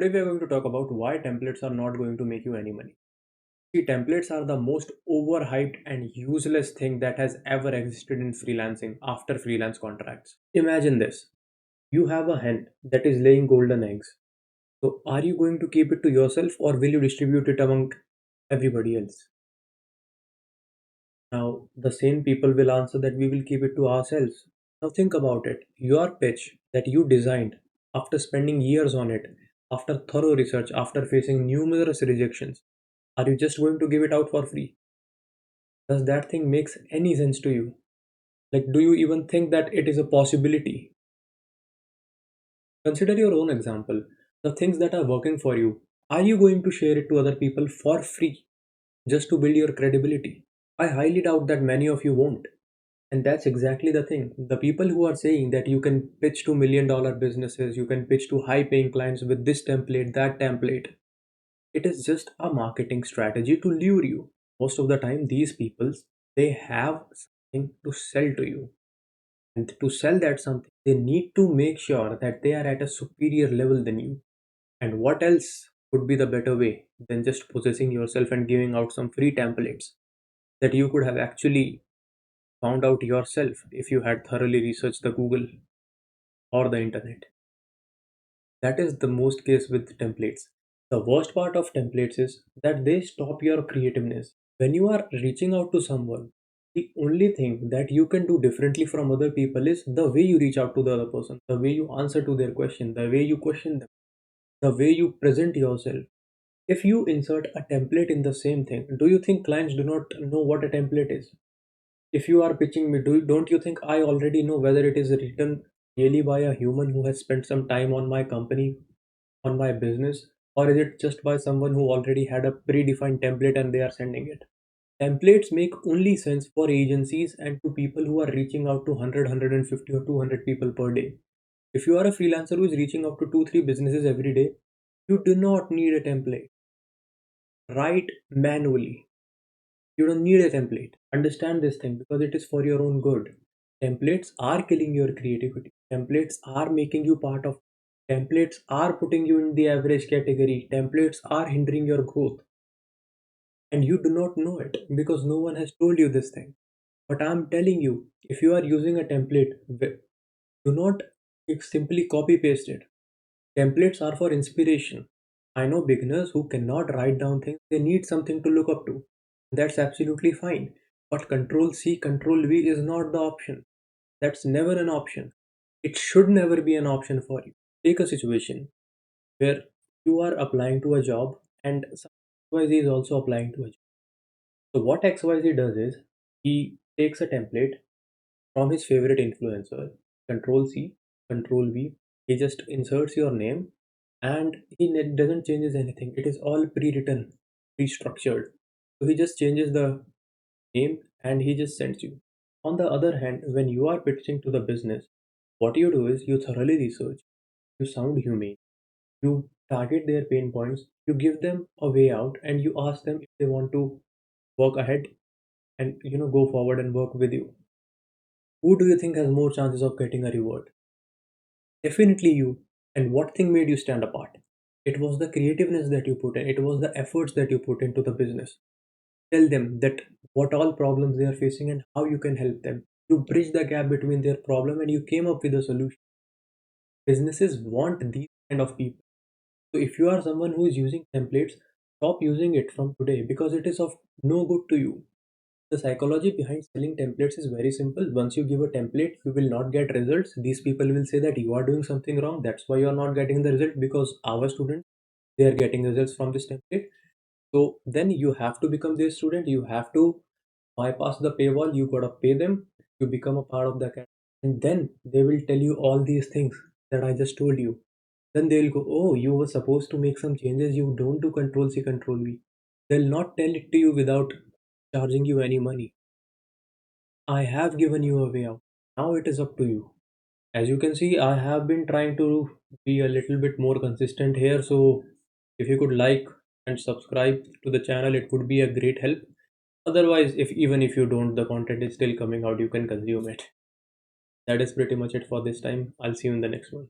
Today we are going to talk about why templates are not going to make you any money. See, templates are the most overhyped and useless thing that has ever existed in freelancing after freelance contracts. Imagine this. You have a hen that is laying golden eggs. So are you going to keep it to yourself or will you distribute it among everybody else? Now, the same people will answer that we will keep it to ourselves. Now, think about it. Your pitch that you designed after spending years on it, after thorough research, after facing numerous rejections, are you just going to give it out for free? Does that thing makes any sense to you? Like, do you even think that it is a possibility? Consider your own example. The things that are working for you. Are you going to share it to other people for free just to build your credibility? I highly doubt that many of you won't. And that's exactly the thing. The people who are saying that you can pitch to $1 million businesses, you can pitch to high paying clients with this template, that template, it is just a marketing strategy to lure you. Most of the time, these people they have something to sell to you. And to sell that something, they need to make sure that they are at a superior level than you. And what else could be the better way than just possessing yourself and giving out some free templates that you could have actually found out yourself if you had thoroughly researched the Google or the internet. That is the most case with templates. The worst part of templates is that they stop your creativeness. When you are reaching out to someone, the only thing that you can do differently from other people is the way you reach out to the other person, the way you answer to their question, the way you question them, the way you present yourself. If you insert a template in the same thing, do you think clients do not know what a template is? If you are pitching me, don't you think I already know whether it is written really by a human who has spent some time on my company, on my business, or is it just by someone who already had a predefined template and they are sending it? Templates make only sense for agencies and to people who are reaching out to 100, or 200 people per day. If you are a freelancer who is reaching out to 2, 3 businesses every day, you do not need a template. Write manually. You don't need a template. Understand this thing because it is for your own good. Templates are killing your creativity. Templates are making you part of. Templates are putting you in the average category. Templates are hindering your growth. And you do not know it because no one has told you this thing. But I'm telling you, if you are using a template, do not simply copy paste it. Templates are for inspiration. I know beginners who cannot write down things, they need something to look up to. That's absolutely fine. But Control C, Control V is not the option. That's never an option. It should never be an option for you. Take a situation where you are applying to a job and some XYZ is also applying to a job. So, what XYZ does is he takes a template from his favorite influencer, Control C, Control V. He just inserts your name and doesn't changes anything. It is all pre-written, pre-structured. So he just changes the name and he just sends you. On the other hand, when you are pitching to the business, what you do is you thoroughly research, you sound humane, you target their pain points, you give them a way out, and you ask them if they want to work ahead and go forward and work with you. Who do you think has more chances of getting a reward? Definitely you. And what thing made you stand apart? It was the creativeness that you put in, it was the efforts that you put into the business. Tell them that what all problems they are facing and how you can help them. You bridge the gap between their problem and you came up with a solution. Businesses want these kind of people. So if you are someone who is using templates, stop using it from today because it is of no good to you. The psychology behind selling templates is very simple. Once you give a template, you will not get results. These people will say that you are doing something wrong. That's why you are not getting the result because our students they are getting results from this template. So then you have to become their student. You have to bypass the paywall. You gotta pay them to become a part of the academy, and then they will tell you all these things that I just told you. Then they'll go, oh, you were supposed to make some changes. You don't do Control C, Control V. They'll not tell it to you without charging you any money. I have given you a way out. Now it is up to you. As you can see, I have been trying to be a little bit more consistent here. So if you could like and subscribe to the channel, it would be a great help. Otherwise, if even if you don't, the content is still coming out, you can consume it. That is pretty much it for this time. I'll see you in the next one.